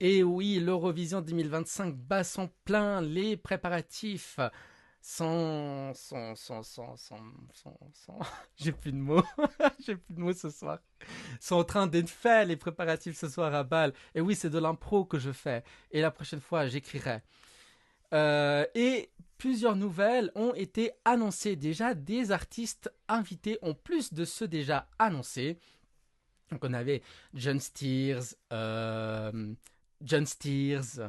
Et oui, l'Eurovision 2025 bat son plein. Les préparatifs sont. J'ai plus de mots. J'ai plus de mots ce soir. Sont en train d'être faits, les préparatifs ce soir à Bâle. Et oui, c'est de l'impro que je fais. Et la prochaine fois, j'écrirai. Et plusieurs nouvelles ont été annoncées. Déjà, des artistes invités en plus de ceux déjà annoncés. Donc, on avait John Steers, John Steers,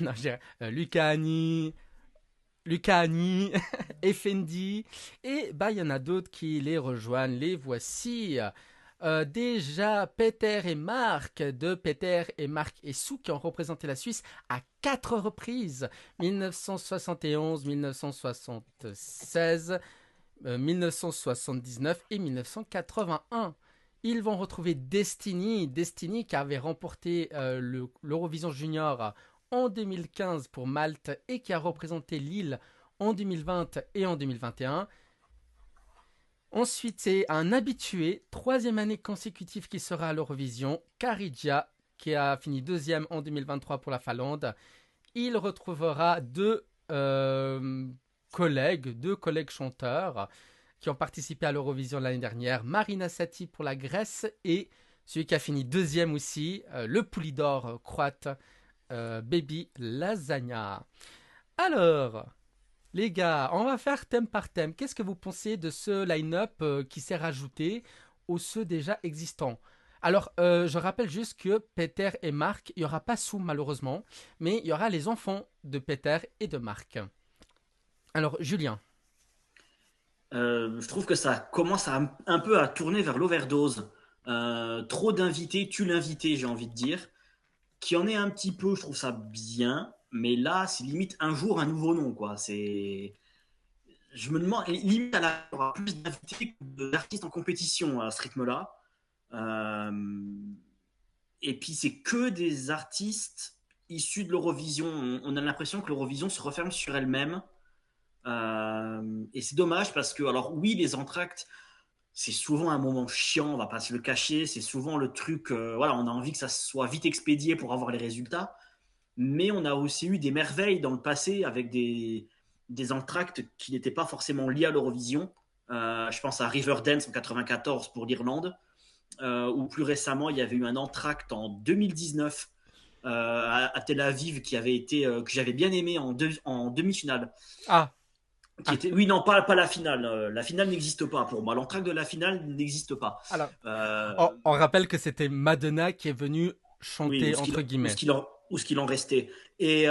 non, Lucani, Effendi, et bah il y en a d'autres qui les rejoignent. Les voici. Déjà Peter et Marc de Peter et Marc et Sou qui ont représenté la Suisse à 4 reprises 1971, 1976, 1979 et 1981. Ils vont retrouver Destiny qui avait remporté l'Eurovision Junior en 2015 pour Malte et qui a représenté Lille en 2020 et en 2021. Ensuite, c'est un habitué, troisième année consécutive qui sera à l'Eurovision, Karidia, qui a fini deuxième en 2023 pour la Finlande. Il retrouvera deux collègues chanteurs qui ont participé à l'Eurovision l'année dernière, Marina Sati pour la Grèce et celui qui a fini deuxième aussi, le Poulidor croate, Baby Lasagna. Alors, les gars, on va faire thème par thème. Qu'est-ce que vous pensez de ce line-up qui s'est rajouté aux ceux déjà existants? Alors, je rappelle juste que Peter et Marc, il n'y aura pas Sou malheureusement, mais il y aura les enfants de Peter et de Marc. Alors, Julien. Je trouve que ça commence un peu à tourner vers l'overdose. Trop d'invités, tue l'invité, j'ai envie de dire. Qui en est un petit peu, je trouve ça bien. Mais là, c'est limite un jour un nouveau nom, quoi. Je me demande, limite, il y aura plus d'invités que d'artistes en compétition à ce rythme-là. Euh, et puis, c'est que des artistes issus de l'Eurovision. On a l'impression que l'Eurovision se referme sur elle-même. Et c'est dommage parce que, alors oui, les entractes, c'est souvent un moment chiant, on va pas se le cacher. C'est souvent le truc, voilà, on a envie que ça soit vite expédié pour avoir les résultats. Mais on a aussi eu des merveilles dans le passé avec des entractes qui n'étaient pas forcément liés à l'Eurovision. Je pense à Riverdance en 94 pour l'Irlande, ou plus récemment, il y avait eu un entracte en 2019 à Tel Aviv qui avait été que j'avais bien aimé en demi-finale. Ah, Qui ah. était, oui, non, pas la finale. La finale n'existe pas pour moi. L'entracte de la finale n'existe pas. Alors, Euh, on rappelle que c'était Madonna qui est venue oui, chanter entre guillemets. ou ce qu'il en restait. Et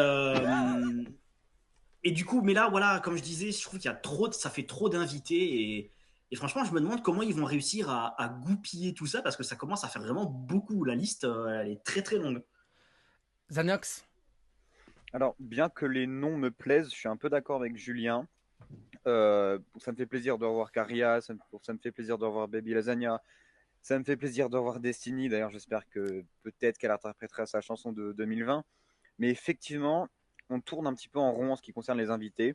du coup, mais là, voilà, comme je disais, je trouve qu'il y a ça fait trop d'invités et franchement, je me demande comment ils vont réussir à goupiller tout ça parce que ça commence à faire vraiment beaucoup. La liste, elle est très très longue. Xanox. Alors, bien que les noms me plaisent, je suis un peu d'accord avec Julien. Ça me fait plaisir de revoir Caria, ça me fait plaisir de revoir Baby Lasagna, ça me fait plaisir de revoir Destiny. D'ailleurs, j'espère que peut-être qu'elle interprétera sa chanson de 2020. Mais effectivement, on tourne un petit peu en rond en ce qui concerne les invités.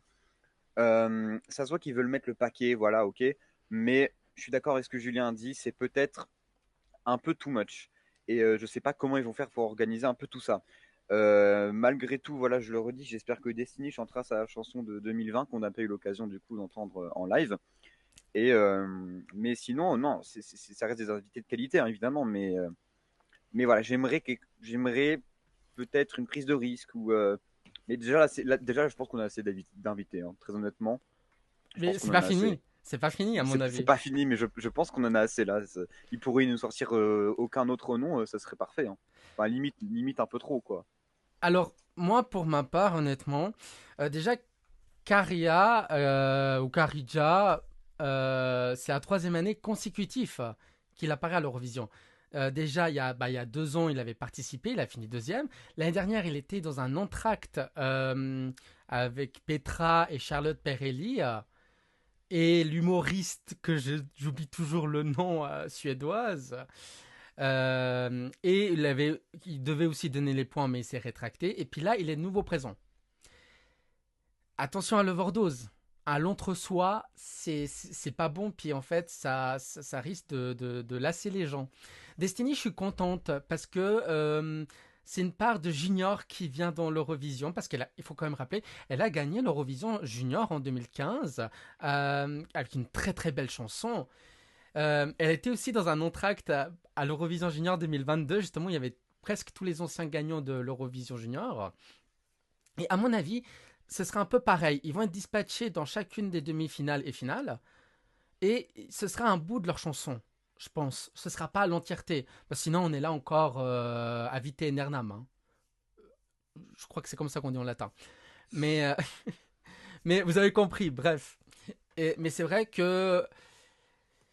Ça se voit qu'ils veulent mettre le paquet, voilà, ok. Mais je suis d'accord avec ce que Julien a dit, c'est peut-être un peu too much. Et je ne sais pas comment ils vont faire pour organiser un peu tout ça. Malgré tout, voilà, je le redis, j'espère que Destiny chantera sa chanson de 2020 qu'on n'a pas eu l'occasion du coup d'entendre en live. Mais sinon, non, ça reste des invités de qualité, hein, évidemment. Mais voilà, j'aimerais peut-être une prise de risque. Mais déjà, déjà, je pense qu'on a assez d'invités, hein, très honnêtement. Je Mais pense qu'on c'est en pas a assez. fini. C'est pas fini à mon C'est avis. pas fini, mais je pense qu'on en a assez là. Il pourrait nous sortir aucun autre nom, ça serait parfait, hein. Enfin, limite un peu trop, quoi. Alors, moi, pour ma part, honnêtement, déjà, Caria ou Carija, c'est la troisième année consécutive qu'il apparaît à l'Eurovision. Déjà, il y a 2 ans, il avait participé, il a fini deuxième. L'année dernière, il était dans un entracte avec Petra et Charlotte Perrelli. Et l'humoriste j'oublie toujours le nom suédoise. Et il devait aussi donner les points, mais il s'est rétracté. Et puis là, il est de nouveau présent. Attention à l'overdose. À l'entre-soi, c'est pas bon. Puis en fait, ça risque de lasser les gens. Destiny, je suis contente parce que c'est une part de junior qui vient dans l'Eurovision, parce il faut quand même rappeler, elle a gagné l'Eurovision junior en 2015, avec une très très belle chanson. Elle était aussi dans un entracte à l'Eurovision junior 2022, justement, il y avait presque tous les anciens gagnants de l'Eurovision junior. Et à mon avis, ce sera un peu pareil. Ils vont être dispatchés dans chacune des demi-finales et finales, et ce sera un bout de leur chanson. Je pense. Ce ne sera pas l'entièreté. Parce que sinon, on est là encore à vite aeternam. Hein. Je crois que c'est comme ça qu'on dit en latin. Mais, mais vous avez compris, bref. Mais c'est vrai que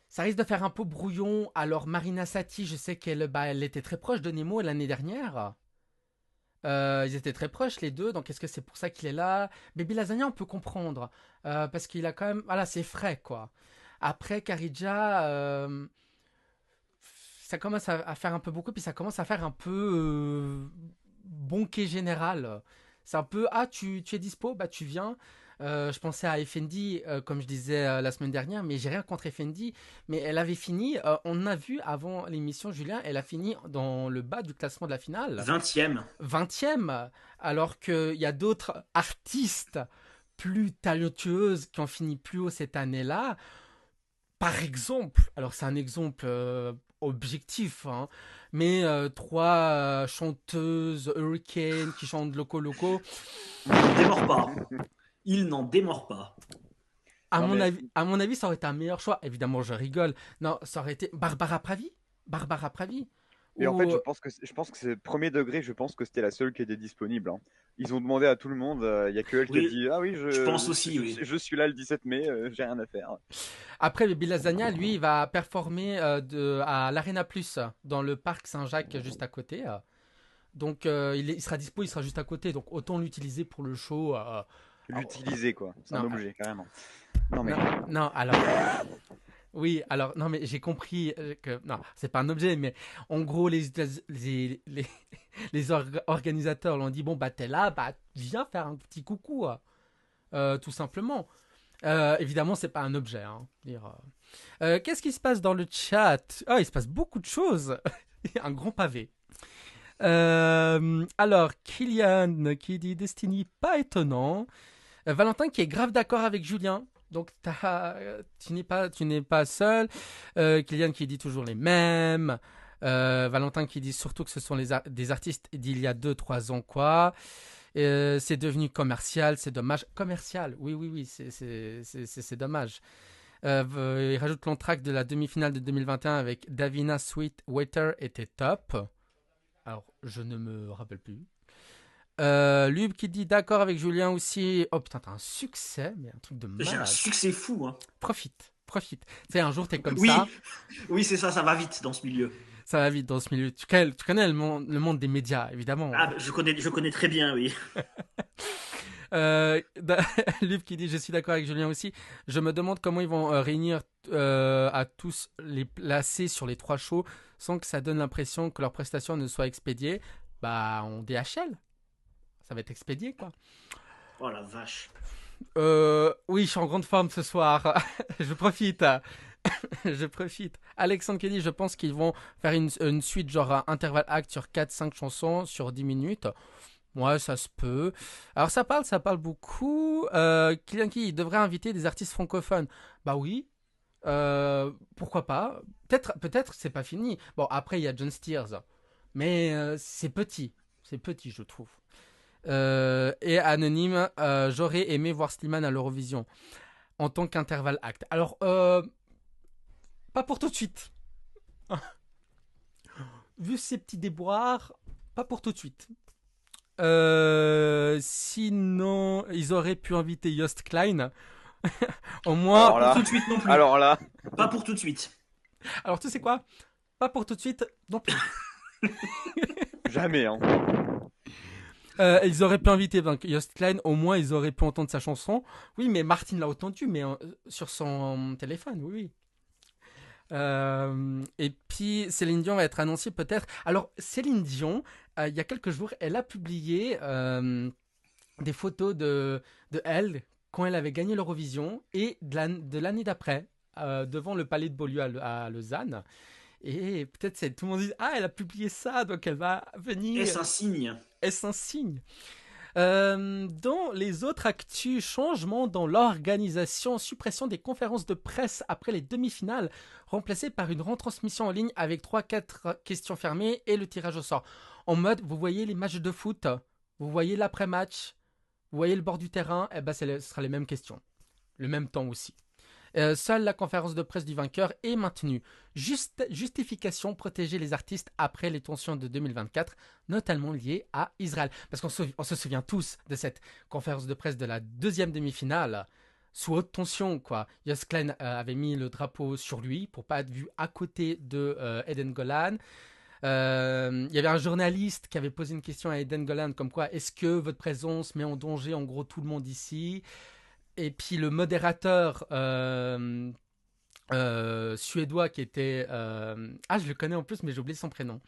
ça risque de faire un peu brouillon. Alors, Marina Sati, je sais elle était très proche de Nemo l'année dernière. Ils étaient très proches, les deux. Donc, est-ce que c'est pour ça qu'il est là? Baby Lasagna, on peut comprendre. Parce qu'il a quand même... Voilà, c'est frais, quoi. Après, Karija... ça commence à faire un peu beaucoup, puis ça commence à faire un peu bonquet général. C'est un peu, tu es dispo, bah tu viens. Je pensais à Effendi, comme je disais la semaine dernière, mais j'ai rien contre Effendi. Mais elle avait fini, on a vu avant l'émission, Julien, elle a fini dans le bas du classement de la finale. 20e. 20e, alors qu'il y a d'autres artistes plus talentueuses qui ont fini plus haut cette année-là. Par exemple, alors c'est un exemple objectif, hein, mais trois chanteuses Hurricane qui chantent Loco Loco. Il n'en démord pas. Il n'en démord pas. À mon avis, ça aurait été un meilleur choix. Évidemment, je rigole. Non, ça aurait été Barbara Pravi. Barbara Pravi. Et en fait, je pense que c'est premier degré, je pense que c'était la seule qui était disponible. Hein. Ils ont demandé à tout le monde, il n'y a que elle qui a dit ah oui, je pense aussi, oui. Je suis là le 17 mai, j'ai rien à faire. Après, Baby Lasagna, lui, il va performer à l'Arena Plus, dans le parc Saint-Jacques, juste à côté. Donc, il sera dispo, il sera juste à côté. Donc, autant l'utiliser pour le show. L'utiliser, quoi. C'est un objet, carrément. Non, alors... Oui, alors, non, mais j'ai compris que... Non, c'est pas un objet, mais en gros, les organisateurs l'ont dit, bon, bah, t'es là, bah, viens faire un petit coucou, tout simplement. Évidemment, c'est pas un objet. Hein. Qu'est-ce qui se passe dans le chat? Il se passe beaucoup de choses. Un grand pavé. Alors, Kylian qui dit Destiny, pas étonnant. Valentin qui est grave d'accord avec Julien. Donc, tu n'es pas seul. Kylian qui dit toujours les mêmes. Valentin qui dit surtout que ce sont des artistes d'il y a 2-3 ans, quoi. C'est devenu commercial, c'est dommage. Commercial, oui, c'est dommage. Il rajoute l'entracte de la demi-finale de 2021 avec Davina Sweetwater était top. Alors, je ne me rappelle plus. Lube qui dit d'accord avec Julien aussi. Oh putain, t'as un succès, mais un truc de malade. J'ai un succès fou. Hein. Profite. Tu sais, un jour, t'es comme ça. Oui, c'est ça va vite dans ce milieu. Ça va vite dans ce milieu. Tu connais le monde des médias, évidemment. Ah, je connais très bien, oui. Lube qui dit je suis d'accord avec Julien aussi. Je me demande comment ils vont réunir à tous les placer sur les 3 shows sans que ça donne l'impression que leur prestation ne soit expédiée. Bah, en DHL. Ça va être expédié, quoi. Oh la vache. Oui, je suis en grande forme ce soir. Je profite. Alexandre qui dit je pense qu'ils vont faire une suite genre intervalle act sur 4-5 chansons sur 10 minutes. Ouais, ça se peut. Alors ça parle beaucoup. Kylian qui devrait inviter des artistes francophones. Bah oui. Pourquoi pas. Peut-être c'est pas fini. Bon, après il y a John Steers. Mais c'est petit, je trouve. Et anonyme, j'aurais aimé voir Slimane à l'Eurovision en tant qu'intervalle act. Alors, pas pour tout de suite. Vu ces petits déboires, pas pour tout de suite. Sinon, ils auraient pu inviter Jost Klein. Au moins. Pas pour tout de suite non plus. Alors là. Pas pour tout de suite. Alors, tu sais quoi? Pas pour tout de suite non plus. Jamais, hein. Ils auraient pu inviter Jost Klein, au moins ils auraient pu entendre sa chanson. Oui, mais Martin l'a entendu, mais sur son téléphone, oui. Et puis Céline Dion va être annoncée peut-être. Alors Céline Dion, il y a quelques jours, elle a publié des photos de elle quand elle avait gagné l'Eurovision et de l'année d'après devant le palais de Beaulieu à Lausanne. Et peut-être tout le monde dit ah, elle a publié ça, donc elle va venir. Est-ce un signe? Est-ce un signe? Dans les autres actus, changement dans l'organisation, suppression des conférences de presse après les demi-finales, remplacée par une retransmission en ligne avec 3-4 questions fermées et le tirage au sort. En mode, vous voyez les matchs de foot, vous voyez l'après-match, vous voyez le bord du terrain, eh ben ce sera les mêmes questions. Le même temps aussi. Seule la conférence de presse du vainqueur est maintenue. Justification, protéger les artistes après les tensions de 2024, notamment liées à Israël. Parce qu'on se souvient tous de cette conférence de presse de la deuxième demi-finale, sous haute tension, quoi. Yoss Klein avait mis le drapeau sur lui pour pas être vu à côté de Eden Golan. Il y avait un journaliste qui avait posé une question à Eden Golan comme quoi est-ce que votre présence met en danger en gros tout le monde ici? Et puis le modérateur suédois qui était je le connais en plus mais j'ai oublié son prénom,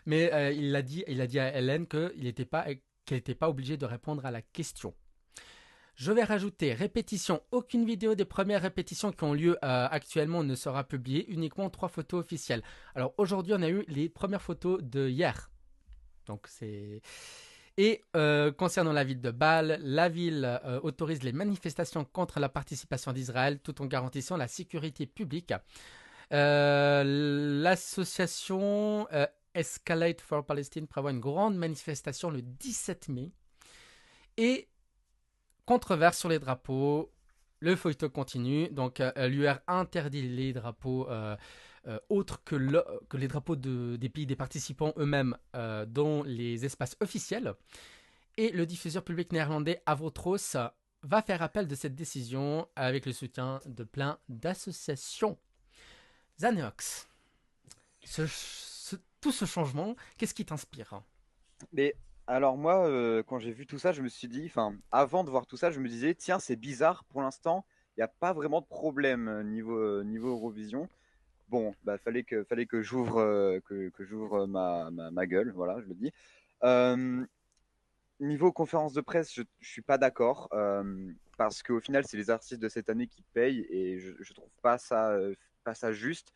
mais il a dit à Hélène qu'elle n'était pas obligée de répondre à la question. Je vais rajouter répétition. Aucune vidéo des premières répétitions qui ont lieu actuellement ne sera publiée, uniquement 3 photos officielles. Alors aujourd'hui on a eu les premières photos de hier, donc c'est... Et concernant la ville de Bâle, la ville autorise les manifestations contre la participation d'Israël tout en garantissant la sécurité publique. L'association Escalate for Palestine prévoit une grande manifestation le 17 mai. Et controverse sur les drapeaux, le feuilleton continue. Donc l'UR interdit les drapeaux autres que les drapeaux des pays des participants eux-mêmes dans les espaces officiels. Et le diffuseur public néerlandais Avotros va faire appel de cette décision avec le soutien de plein d'associations. Zaneox, tout ce changement, qu'est-ce qui t'inspire? Mais alors moi, quand j'ai vu tout ça, je me suis dit, enfin, avant de voir tout ça, je me disais, tiens, c'est bizarre, pour l'instant, il n'y a pas vraiment de problème niveau Eurovision. Bon, bah, fallait que j'ouvre que j'ouvre ma gueule, voilà, je le dis. Euh, Niveau conférence de presse, je suis pas d'accord parce qu'au final, c'est les artistes de cette année qui payent et je trouve pas ça juste.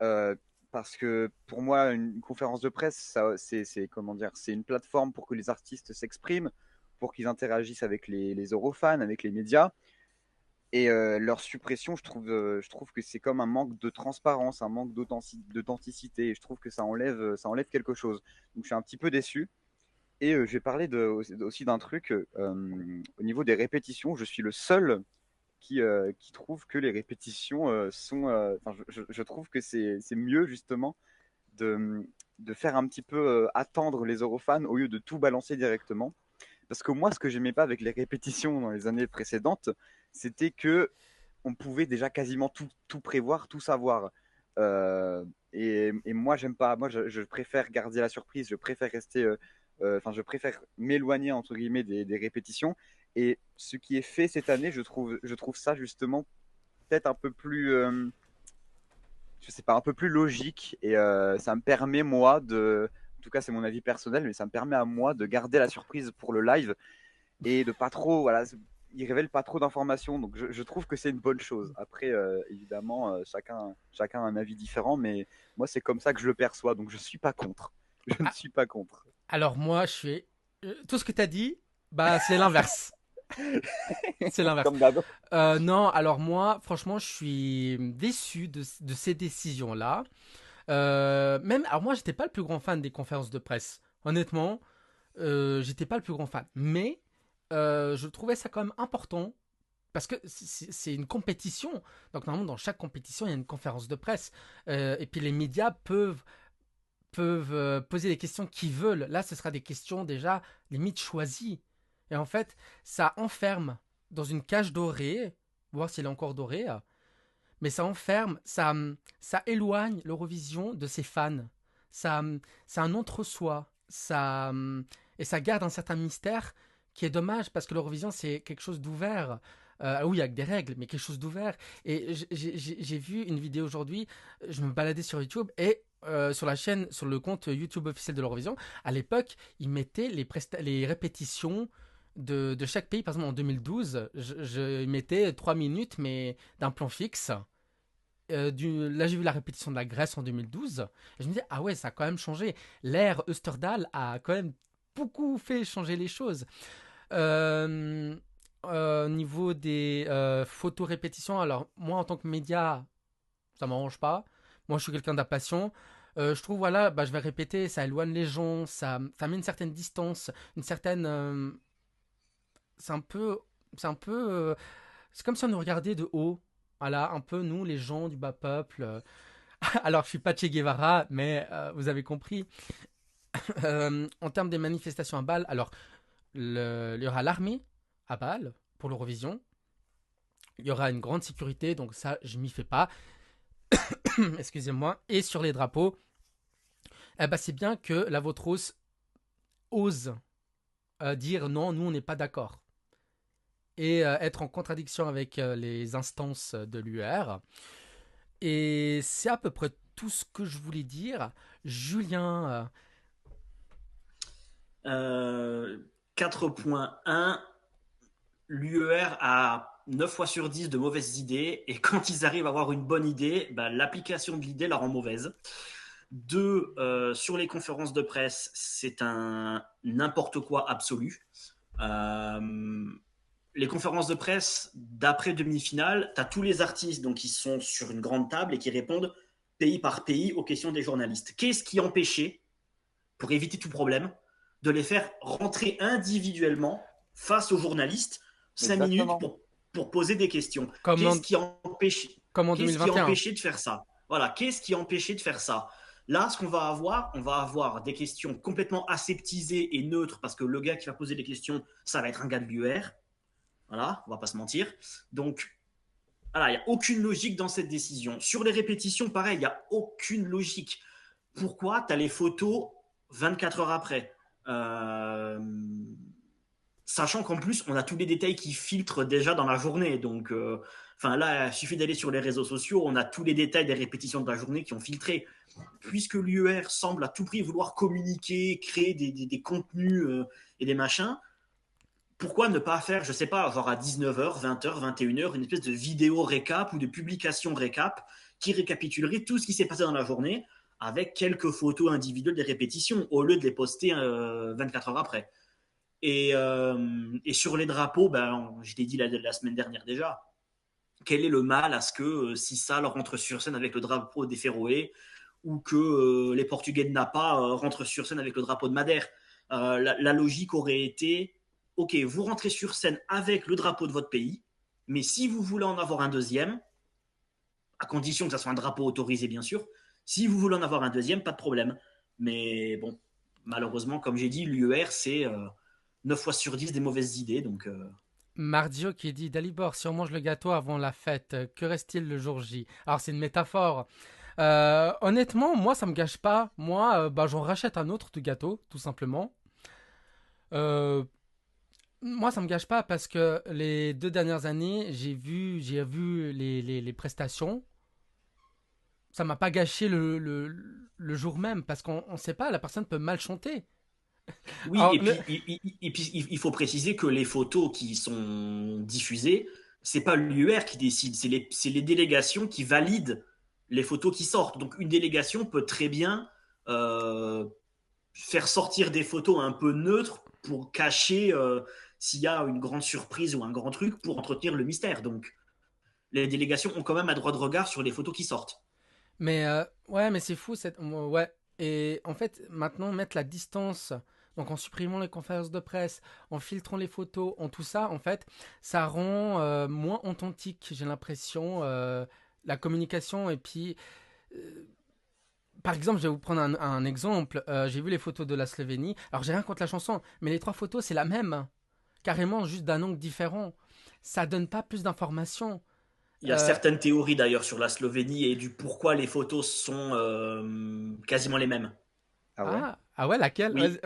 Euh, Parce que pour moi, une conférence de presse, c'est comment dire, c'est une plateforme pour que les artistes s'expriment, pour qu'ils interagissent avec les Eurofans, avec les médias. Et leur suppression, je trouve que c'est comme un manque de transparence, un manque d'authenticité. Et je trouve que ça enlève quelque chose. Donc je suis un petit peu déçu. Et je vais parler aussi d'un truc. Au niveau des répétitions, je suis le seul qui trouve que les répétitions sont. Enfin, je trouve que c'est mieux justement de faire un petit peu attendre les Eurofans au lieu de tout balancer directement. Parce que moi, ce que j'aimais pas avec les répétitions dans les années précédentes, c'était que on pouvait déjà quasiment tout prévoir, tout savoir. Et moi, j'aime pas. Moi, je préfère garder la surprise. Je préfère rester. Enfin, je préfère m'éloigner entre guillemets des répétitions. Et ce qui est fait cette année, je trouve ça justement peut-être un peu plus, je sais pas, un peu plus logique. Et ça me permet moi en tout cas, c'est mon avis personnel, mais ça me permet à moi de garder la surprise pour le live et de pas trop, voilà, il révèle pas trop d'informations, donc je trouve que c'est une bonne chose. Après, évidemment, chacun a un avis différent, mais moi c'est comme ça que je le perçois, donc je suis pas contre. Je ne suis pas contre. Alors moi, je suis... tout ce que tu as dit, bah, c'est l'inverse. C'est l'inverse. Comme d'hab. Non, alors moi, franchement, je suis déçu de ces décisions-là. Alors moi, j'étais pas le plus grand fan des conférences de presse. Honnêtement, j'étais pas le plus grand fan. Mais je trouvais ça quand même important parce que c'est une compétition. Donc normalement, dans chaque compétition, il y a une conférence de presse. Et puis les médias peuvent poser les questions qu'ils veulent. Là, ce sera des questions déjà limite choisies. Et en fait, ça enferme dans une cage dorée, voir s'il est encore doré, mais ça enferme, ça éloigne l'Eurovision de ses fans. C'est un entre-soi. Et ça garde un certain mystère qui est dommage parce que l'Eurovision, c'est quelque chose d'ouvert. Oui, avec des règles, mais quelque chose d'ouvert. Et j'ai vu une vidéo aujourd'hui, je me baladais sur YouTube et sur la chaîne, sur le compte YouTube officiel de l'Eurovision, à l'époque, ils mettaient les répétitions de chaque pays. Par exemple, en 2012, je mettais 3 minutes, mais d'un plan fixe. là, j'ai vu la répétition de la Grèce en 2012. Et je me dis, ah ouais, ça a quand même changé. L'ère Østerdal a quand même beaucoup fait changer les choses. Au niveau des photos répétitions, alors moi en tant que média, ça m'arrange pas. Moi je suis quelqu'un d'impatient. Je trouve, voilà, bah, je vais répéter, ça éloigne les gens, ça met une certaine distance, une certaine. C'est un peu. C'est un peu. C'est comme si on nous regardait de haut. Voilà, un peu nous, les gens du bas peuple. Alors, je suis pas Che Guevara, mais vous avez compris. En termes des manifestations à Bâle, alors, il y aura l'armée à Bâle pour l'Eurovision. Il y aura une grande sécurité, donc ça, je m'y fais pas. Excusez-moi. Et sur les drapeaux, eh ben, c'est bien que la Votros ose dire non, nous, on n'est pas d'accord. Et être en contradiction avec les instances de l'UR. Et c'est à peu près tout ce que je voulais dire. Julien. 4.1, l'UER a 9 fois sur 10 de mauvaises idées, et quand ils arrivent à avoir une bonne idée, bah, l'application de l'idée la rend mauvaise. 2, sur les conférences de presse, c'est un n'importe quoi absolu. Les conférences de presse d'après demi-finale, tu as tous les artistes donc, qui sont sur une grande table et qui répondent pays par pays aux questions des journalistes. Qu'est-ce qui empêchait, pour éviter tout problème, de les faire rentrer individuellement face aux journalistes 5 minutes pour poser des questions? Qu'est-ce qui empêchait de faire ça? Voilà, qu'est-ce qui empêchait de faire ça? Là, ce qu'on va avoir des questions complètement aseptisées et neutres, parce que le gars qui va poser les questions, ça va être un gars de l'UR. Voilà, on va pas se mentir. Donc, voilà, il n'y a aucune logique dans cette décision. Sur les répétitions, pareil, il n'y a aucune logique. Pourquoi tu as les photos 24 heures après? Sachant qu'en plus, on a tous les détails qui filtrent déjà dans la journée. Donc, là, il suffit d'aller sur les réseaux sociaux, on a tous les détails des répétitions de la journée qui ont filtré. Puisque l'UER semble à tout prix vouloir communiquer, créer des contenus et des machins, pourquoi ne pas faire, je sais pas, genre à 19h, 20h, 21h, une espèce de vidéo récap ou de publication récap qui récapitulerait tout ce qui s'est passé dans la journée avec quelques photos individuelles des répétitions au lieu de les poster 24 heures après. Et sur les drapeaux, je l'ai dit la semaine dernière déjà, quel est le mal à ce que Sissal rentre sur scène avec le drapeau des Féroé ou que les Portugais de Napa rentrent sur scène avec le drapeau de Madère? La logique aurait été, ok, vous rentrez sur scène avec le drapeau de votre pays, mais si vous voulez en avoir un deuxième, à condition que ça soit un drapeau autorisé bien sûr, si vous voulez en avoir un deuxième, pas de problème. Mais bon, malheureusement, comme j'ai dit, l'UER, c'est 9 fois sur 10 des mauvaises idées. Donc, Mardio qui dit Dalibor, si on mange le gâteau avant la fête, que reste-t-il le jour J? Alors c'est une métaphore. Honnêtement, moi ça me gâche pas. Moi, j'en rachète un autre de gâteau, tout simplement. Moi ça me gâche pas parce que les 2 dernières années, j'ai vu les prestations. Ça m'a pas gâché le jour même parce qu'on ne sait pas, la personne peut mal chanter. Oui, Alors, et puis il faut préciser que les photos qui sont diffusées, c'est pas l'UR qui décide, c'est les délégations qui valident les photos qui sortent. Donc une délégation peut très bien faire sortir des photos un peu neutres pour cacher s'il y a une grande surprise ou un grand truc pour entretenir le mystère. Donc les délégations ont quand même un droit de regard sur les photos qui sortent. Mais ouais, mais c'est fou ouais. Et en fait, maintenant mettre la distance, donc en supprimant les conférences de presse, en filtrant les photos, en tout ça, en fait, ça rend moins authentique, j'ai l'impression, la communication. Et puis, par exemple, je vais vous prendre un exemple. J'ai vu les photos de la Slovénie. Alors, j'ai rien contre la chanson, mais les 3 photos, c'est la même. Carrément, juste d'un angle différent. Ça donne pas plus d'informations. Il y a certaines théories d'ailleurs sur la Slovénie et du pourquoi les photos sont quasiment les mêmes. Ah ouais, laquelle? Oui.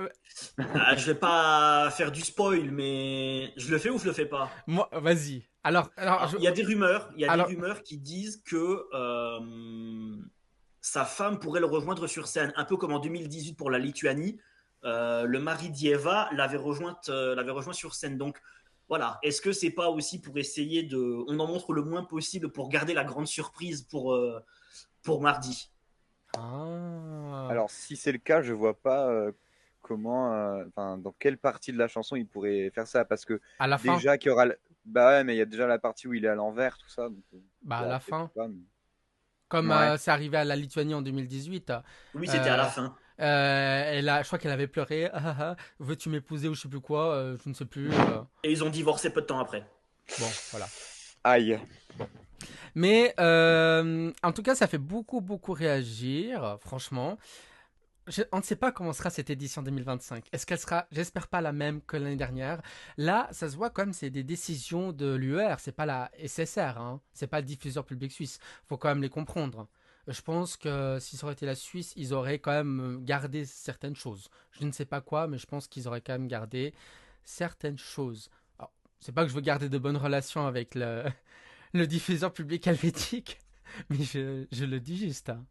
Je vais pas faire du spoil, mais je le fais ou je le fais pas? Moi, vas-y. Alors, il y a des rumeurs, des rumeurs qui disent que sa femme pourrait le rejoindre sur scène, un peu comme en 2018 pour la Lituanie. Le mari d'Ieva l'avait rejoint sur scène. Donc, Voilà. Est-ce que c'est pas aussi pour essayer de. On en montre le moins possible pour garder la grande surprise pour mardi. Alors, si c'est le cas, je vois pas comment, dans quelle partie de la chanson il pourrait faire ça, parce que À la fin. déjà qu'il y aura, bah ouais, mais il y a déjà la partie où il est à l'envers, tout ça. Donc, Bah, à bon, la après, je fin. sais pas, mais- Comme Ouais. c'est arrivé à la Lituanie en 2018. Oui, c'était à la euh, fin. je crois qu'elle avait pleuré. Ah, ah, ah, veux-tu m'épouser ou je sais plus quoi, je ne sais plus. Et ils ont divorcé peu de temps après. Bon, voilà. Aïe. Mais en tout cas, ça fait beaucoup, beaucoup réagir, franchement. On ne sait pas comment sera cette édition 2025. Est-ce qu'elle sera, j'espère pas la même que l'année dernière. Là, ça se voit comme c'est des décisions de l'UR, c'est pas la SSR, hein. C'est pas le diffuseur public suisse. Faut quand même les comprendre. Je pense que si ça aurait été la Suisse, ils auraient quand même gardé certaines choses. Je ne sais pas quoi, mais je pense qu'ils auraient quand même gardé certaines choses. Alors, c'est pas que je veux garder de bonnes relations avec le diffuseur public helvétique, mais je le dis juste, hein.